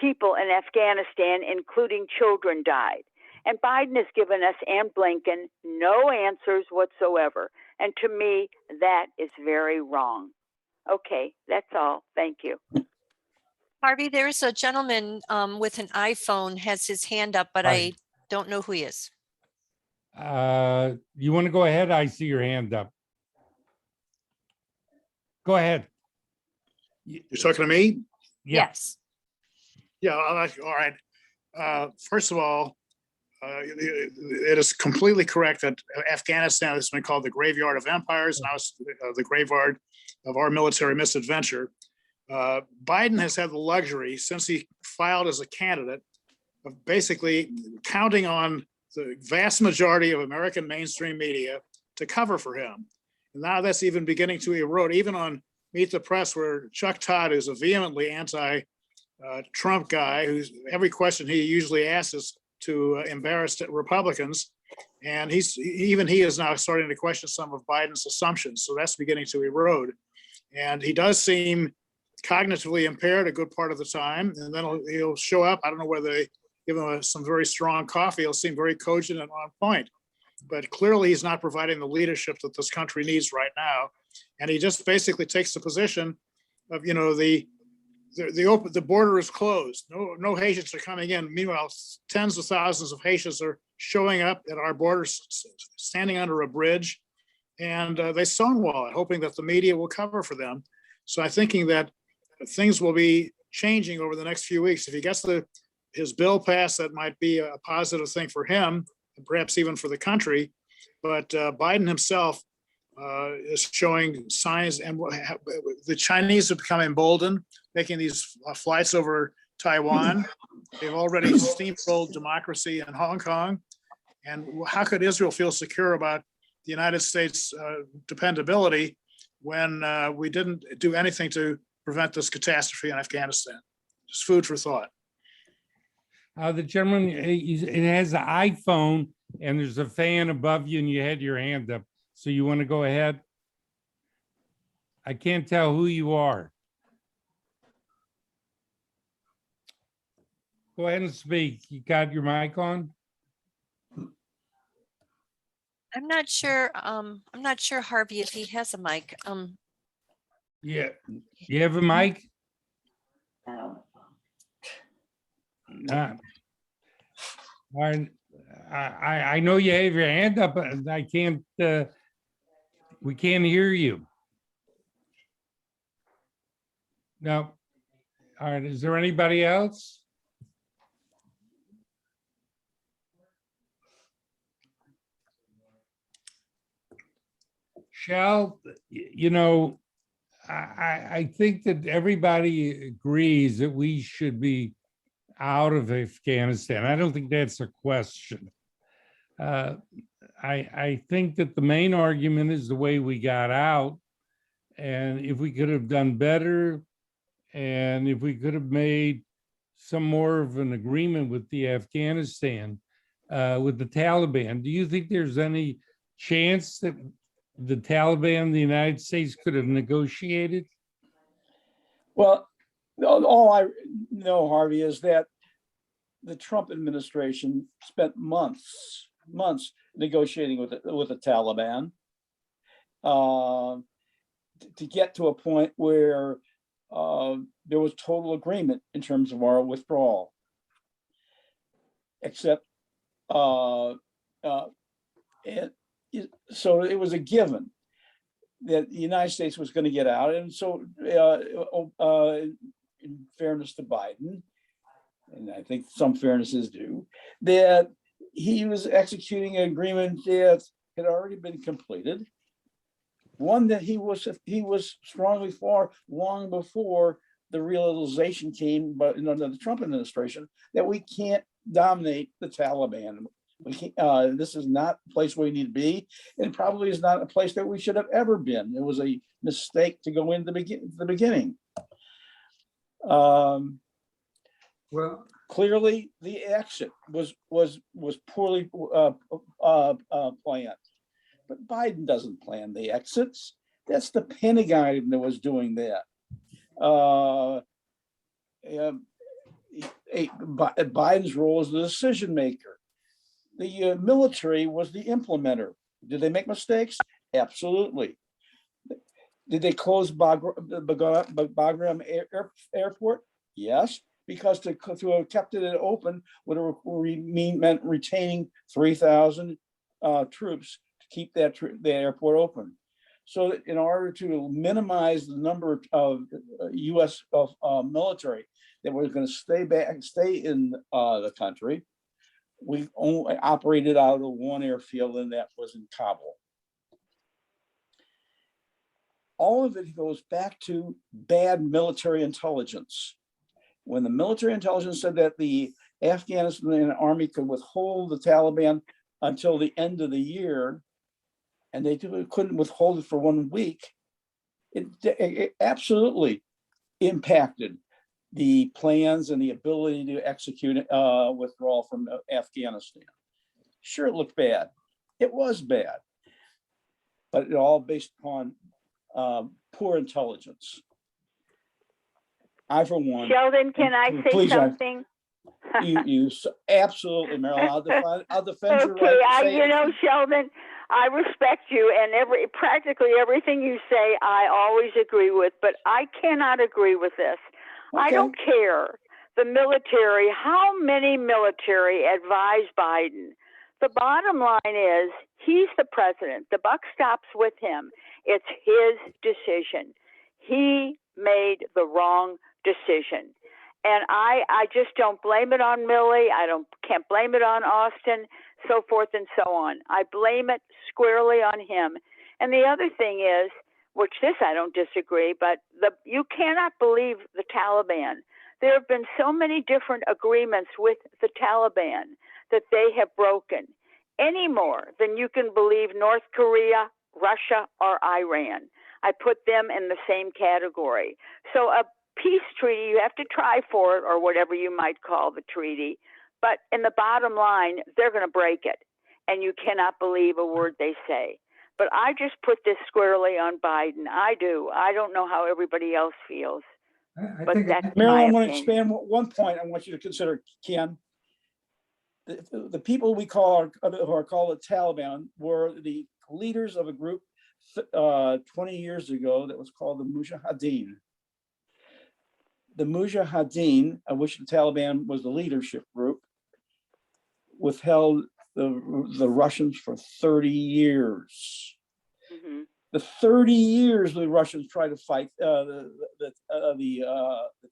S6: people in Afghanistan, including children, died. And Biden has given us, and Blinken, no answers whatsoever. And to me, that is very wrong. Okay, that's all. Thank you.
S2: Harvey, there's a gentleman with an iPhone has his hand up, but I don't know who he is.
S1: You want to go ahead? I see your hand up. Go ahead.
S9: You're talking to me?
S1: Yeah.
S2: Yes.
S9: Yeah, all right. First of all, it is completely correct that Afghanistan has been called the graveyard of empires. Now it's the graveyard of our military misadventure. Biden has had the luxury, since he filed as a candidate, of basically counting on the vast majority of American mainstream media to cover for him. And now that's even beginning to erode, even on Meet the Press, where Chuck Todd is a vehemently anti-Trump guy, who's every question he usually asks is to embarrass Republicans. And he is now starting to question some of Biden's assumptions. So that's beginning to erode. And he does seem cognitively impaired a good part of the time. And then he'll show up. I don't know whether they give him some very strong coffee. He'll seem very cogent and on point. But clearly he's not providing the leadership that this country needs right now. And he just basically takes the position of, the border is closed. No Haitians are coming in. Meanwhile, tens of thousands of Haitians are showing up at our borders, standing under a bridge, and they stonewall it, hoping that the media will cover for them. So I'm thinking that things will be changing over the next few weeks. If he gets his bill passed, that might be a positive thing for him, and perhaps even for the country. But Biden himself is showing signs, and the Chinese have become emboldened, making these flights over Taiwan. They've already steamrolled democracy in Hong Kong. And how could Israel feel secure about the United States' dependability when we didn't do anything to prevent this catastrophe in Afghanistan? Just food for thought.
S1: The gentleman, it has an iPhone and there's a fan above you and you had your hand up. So you want to go ahead? I can't tell who you are. Go ahead and speak. You got your mic on?
S2: I'm not sure, Harvey, if he has a mic.
S1: Yeah. You have a mic? I know you have your hand up, but I can't, we can't hear you. No. All right, is there anybody else? Shell, I think that everybody agrees that we should be out of Afghanistan. I don't think that's a question. I think that the main argument is the way we got out. And if we could have done better, and if we could have made some more of an agreement with the Afghanistan, with the Taliban, do you think there's any chance that the Taliban and the United States could have negotiated?
S3: Well, all I know, Harvey, is that the Trump administration spent months months negotiating with the Taliban to get to a point where there was total agreement in terms of our withdrawal. Except, so it was a given that the United States was going to get out. And so, in fairness to Biden, and I think some fairness is due, that he was executing an agreement that had already been completed, one that he was strongly for long before the realization came, but under the Trump administration, that we can't dominate the Taliban. We can't, this is not a place where we need to be, and probably is not a place that we should have ever been. It was a mistake to go into the beginning.
S4: Well,
S3: clearly, the exit was poorly planned, but Biden doesn't plan the exits. That's the Pentagon that was doing that. Biden's role as the decision maker. The military was the implementer. Did they make mistakes? Absolutely. Did they close Bagram Airport? Yes, because to have kept it open would have meant retaining 3,000 troops to keep the airport open. So in order to minimize the number of U.S. military that was going to stay in the country, we only operated out of one airfield, and that was in Kabul. All of it goes back to bad military intelligence. When the military intelligence said that the Afghanistan army could withhold the Taliban until the end of the year, and they couldn't withhold it for 1 week, it absolutely impacted the plans and the ability to execute withdrawal from Afghanistan. Sure, it looked bad. It was bad, but it all based upon poor intelligence. I, for one,
S6: Sheldon, can I say
S3: please,
S6: something?
S3: you absolutely, Marilyn. I'll defend your
S6: Okay,
S3: right to say
S6: Sheldon, I respect you, and practically everything you say, I always agree with, but I cannot agree with this.
S3: Okay.
S6: I don't care. The military, how many military advise Biden? The bottom line is he's the president. The buck stops with him. It's his decision. He made the wrong decision. And I just don't blame it on Milley. Can't blame it on Austin, so forth and so on. I blame it squarely on him. And the other thing is, which this I don't disagree, but you cannot believe the Taliban. There have been so many different agreements with the Taliban that they have broken, any more than you can believe North Korea, Russia, or Iran. I put them in the same category. So a peace treaty, you have to try for it, or whatever you might call the treaty. But in the bottom line, they're going to break it. And you cannot believe a word they say. But I just put this squarely on Biden. I do. I don't know how everybody else feels.
S4: I think
S6: that's
S3: Marilyn, I
S6: my
S3: want to
S6: opinion.
S3: expand one point I want you to consider, Ken. The people who are called the Taliban were the leaders of a group 20 years ago that was called the Mujahideen. The Mujahideen, of which the Taliban was the leadership group, withheld the Russians for 30 years.
S6: Mm-hmm.
S3: The 30 years the Russians tried to fight the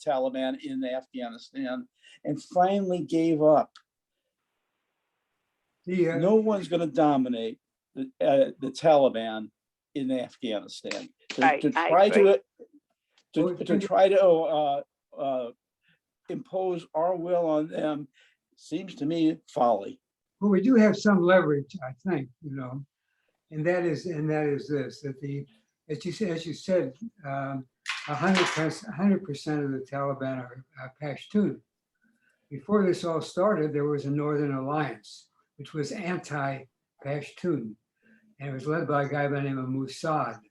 S3: Taliban in Afghanistan and finally gave up. No one's going to dominate the Taliban in Afghanistan. To try to impose our will on them seems to me folly.
S4: Well, we do have some leverage, I think, and that is this, that as you said, 100% of the Taliban are Pashtun. Before this all started, there was a Northern Alliance, which was anti-Pashtun, and it was led by a guy by the name of Mossad.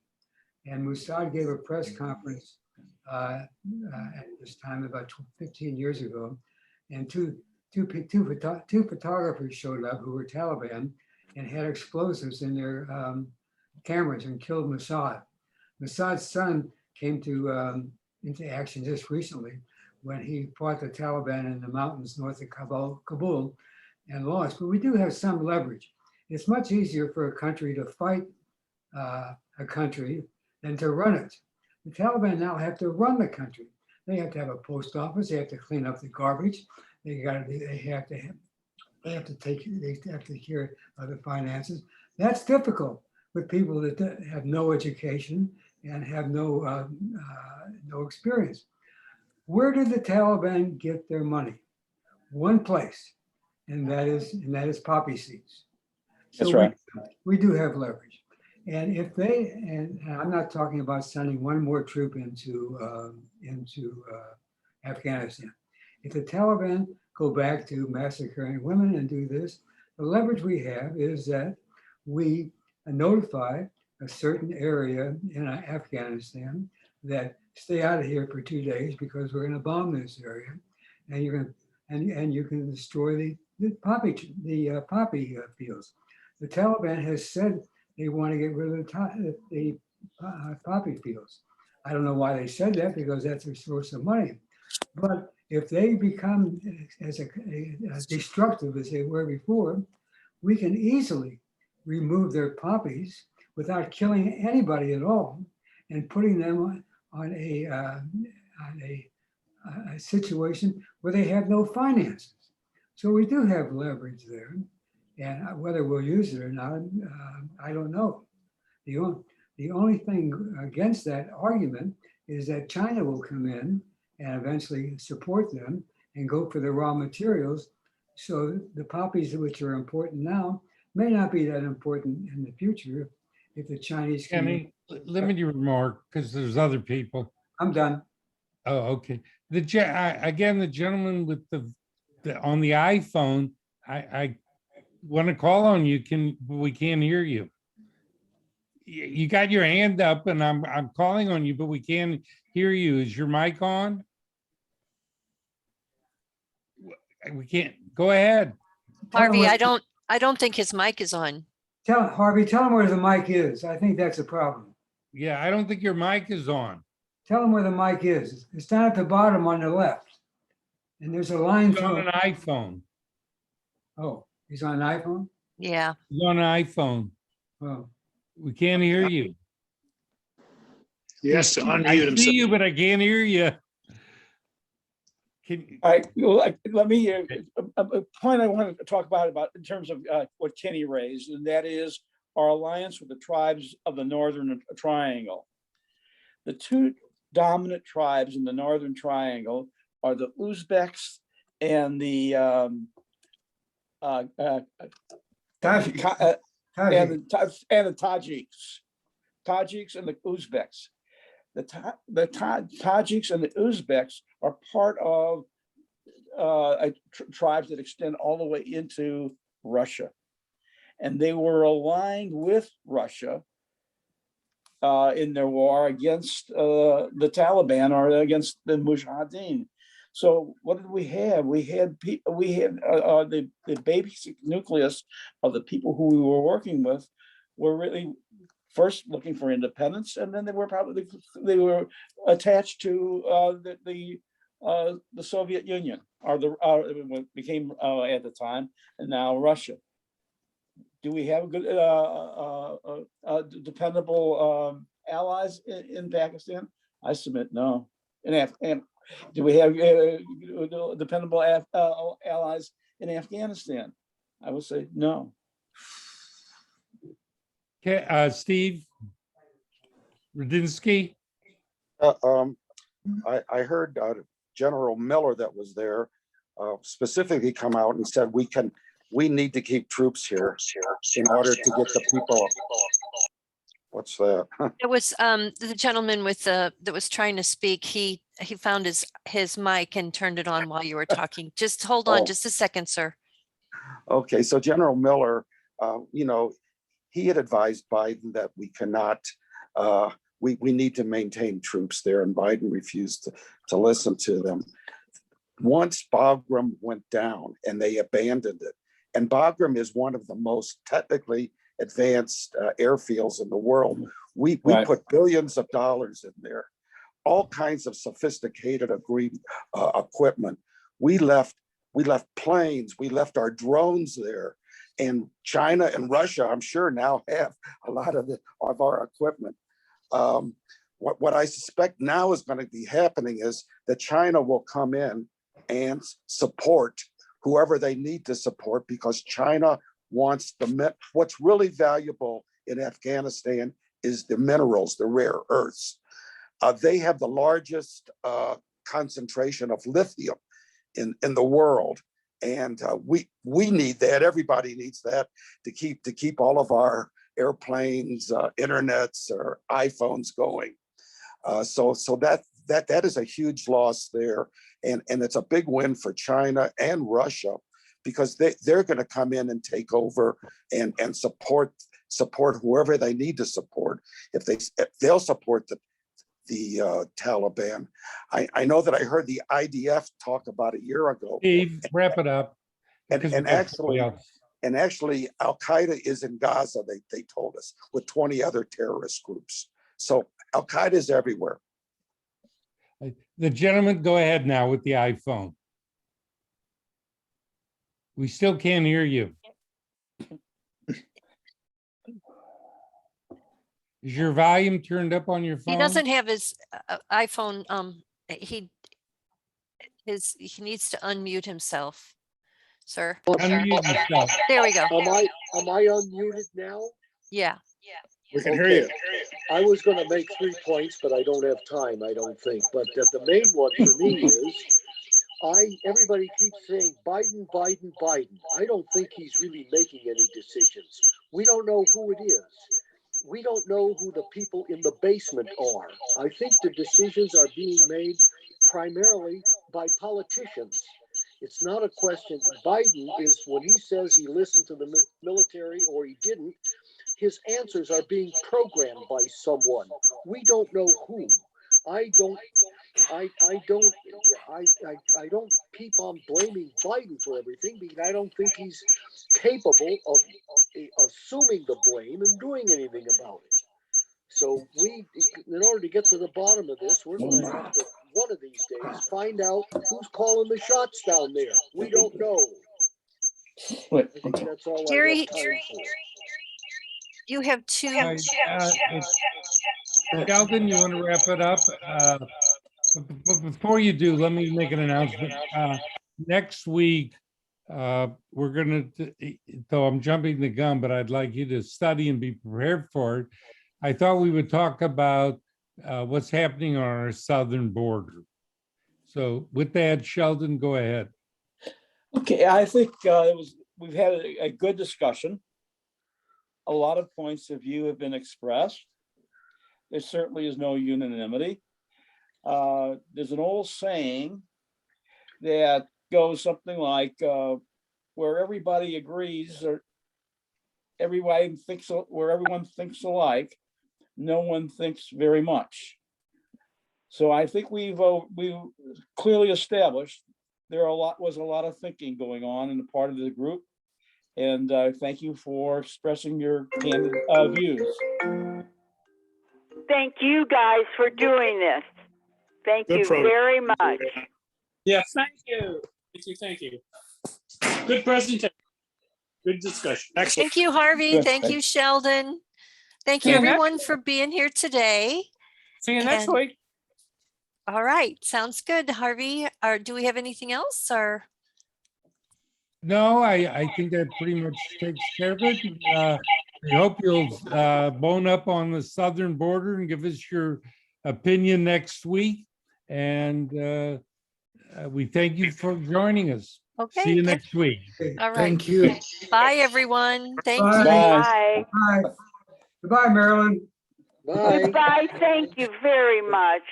S4: And Mossad gave a press conference at this time about 15 years ago, and to two photographers showed up who were Taliban and had explosives in their cameras and killed Mossad. Mossad's son came into action just recently when he fought the Taliban in the mountains north of Kabul and lost. But we do have some leverage. It's much easier for a country to fight a country than to run it. The Taliban now have to run the country. They have to have a post office. They have to clean up the garbage. They have to take care of the finances. That's difficult with people that have no education and have no experience. Where did the Taliban get their money? One place, and that is poppy seeds. So
S3: That's right.
S4: we do have leverage. And if they, and I'm not talking about sending one more troop into Afghanistan. If the Taliban go back to massacring women and do this, the leverage we have is that we notify a certain area in Afghanistan that stay out of here for 2 days because we're going to bomb this area, and you're going to, and you can destroy the poppy fields. The Taliban has said they want to get rid of the poppy fields. I don't know why they said that, because that's their source of money. But if they become as destructive as they were before, we can easily remove their poppies without killing anybody at all, and putting them on a situation where they have no finances. So we do have leverage there, and whether we'll use it or not, I don't know. The only thing against that argument is that China will come in and eventually support them and go for the raw materials. So the poppies, which are important now, may not be that important in the future if the Chinese can.
S1: Kenny, limit your remark because there's other people.
S4: I'm done.
S1: Oh, okay. Again, the gentleman with the on the iPhone, I want to call on you. We can't hear you. You got your hand up, and I'm calling on you, but we can't hear you. Is your mic on? We can't. Go ahead.
S2: Harvey, I don't think his mic is on.
S4: Harvey, tell him where the mic is. I think that's a problem.
S1: Yeah, I don't think your mic is on.
S4: Tell him where the mic is. It's down at the bottom on the left. And there's a line
S1: He's on
S4: through.
S1: an iPhone.
S4: Oh, he's on an iPhone?
S2: Yeah.
S1: He's on an iPhone.
S4: Oh.
S1: We can't hear you.
S9: He has to
S1: I
S9: unmute himself.
S1: see you, but I can't hear you.
S3: Let me, a point I wanted to talk about in terms of what Kenny raised, and that is our alliance with the tribes of the Northern Triangle. The two dominant tribes in the Northern Triangle are the Uzbeks and the
S4: Tajik.
S3: and the Tajiks and the Uzbeks. The Tajiks and the Uzbeks are part of tribes that extend all the way into Russia. And they were aligned with Russia in their war against the Taliban or against the Mujahideen. So what did we have? We had the basic nucleus of the people who we were working with were really first looking for independence, and then they were attached to the Soviet Union, or what became at the time, and now Russia. Do we have good dependable allies in Pakistan? I submit no. And do we have dependable allies in Afghanistan? I would say no.
S1: Okay, Steve Rudinsky.
S8: I heard General Miller that was there specifically come out and said we need to keep troops here in order to get the people. What's that?
S2: It was the gentleman with that was trying to speak. He found his mic and turned it on while you were talking. Just hold on just a second, sir.
S8: Okay, so General Miller, he had advised Biden that we cannot, we need to maintain troops there, and Biden refused to listen to them. Once Bagram went down and they abandoned it, and Bagram is one of the most technically advanced airfields in the world. We
S3: Right.
S8: put billions of dollars in there, all kinds of sophisticated equipment. We left planes, we left our drones there, and China and Russia, I'm sure, now have a lot of our equipment. What I suspect now is going to be happening is that China will come in and support whoever they need to support, because China wants what's really valuable in Afghanistan is the minerals, the rare earths. They have the largest concentration of lithium in the world. And we need that. Everybody needs that to keep all of our airplanes, internets, or iPhones going. So that is a huge loss there, and it's a big win for China and Russia, because they're going to come in and take over and support whoever they need to support. If they'll support the Taliban. I know that I heard the IDF talk about a year ago.
S1: Steve, wrap it up.
S8: And actually, Al Qaeda is in Gaza. They told us, with 20 other terrorist groups. So Al Qaeda is everywhere.
S1: The gentleman, go ahead now with the iPhone. We still can't hear you. Is your volume turned up on your phone?
S2: He doesn't have his iPhone. He needs to unmute himself, sir.
S1: Unmute yourself.
S2: There we go.
S11: Am I unmuted now?
S2: Yeah.
S9: We can hear you.
S11: I was going to make 3 points, but I don't have time, I don't think. But the main one for me is, everybody keeps saying Biden, Biden, Biden. I don't think he's really making any decisions. We don't know who it is. We don't know who the people in the basement are. I think the decisions are being made primarily by politicians. It's not a question. Biden is, when he says he listened to the military or he didn't, his answers are being programmed by someone. We don't know who. I don't keep on blaming Biden for everything, because I don't think he's capable of assuming the blame and doing anything about it. So in order to get to the bottom of this, we're going to have to, one of these days, find out who's calling the shots down there. We don't know. I think that's all
S2: Jerry,
S11: I have time for.
S2: You have two.
S1: Sheldon, you want to wrap it up? But before you do, let me make an announcement. Next week, we're going to, though I'm jumping the gun, but I'd like you to study and be prepared for it. I thought we would talk about what's happening on our southern border. So with that, Sheldon, go ahead.
S3: Okay, I think we've had a good discussion. A lot of points of view have been expressed. There certainly is no unanimity. There's an old saying that goes something like, where everybody agrees, or everyone thinks, where everyone thinks alike, no one thinks very much. So I think we've clearly established there was a lot of thinking going on in the part of the group. And thank you for expressing your candid views.
S6: Thank you guys for doing this. Thank you very much.
S12: Yes, thank you. Thank you. Good presentation. Good discussion.
S9: Excellent.
S2: Thank you, Harvey.
S3: Good,
S2: Thank you, Sheldon. Thank you,
S12: See you next-
S2: everyone, for being here today.
S12: See you next
S2: And-
S12: week.
S2: All right, sounds good, Harvey. Or do we have anything else, or?
S1: No, I think that pretty much takes care of it. I hope you'll bone up on the southern border and give us your opinion next week. And we thank you for joining us.
S2: Okay.
S1: See you next week.
S2: All right.
S4: Thank you.
S2: Bye, everyone. Thank
S4: Bye.
S2: you.
S3: Bye.
S6: Bye.
S4: Bye. Goodbye, Marilyn.
S11: Bye.
S6: Goodbye. Thank you very much.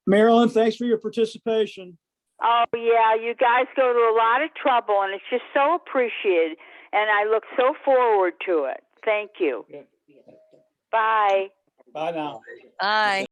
S3: Marilyn, thanks for your participation.
S6: Oh, yeah, you guys go to a lot of trouble, and it's just so appreciated, and I look so forward to it. Thank you. Bye.
S3: Bye now.
S2: Bye.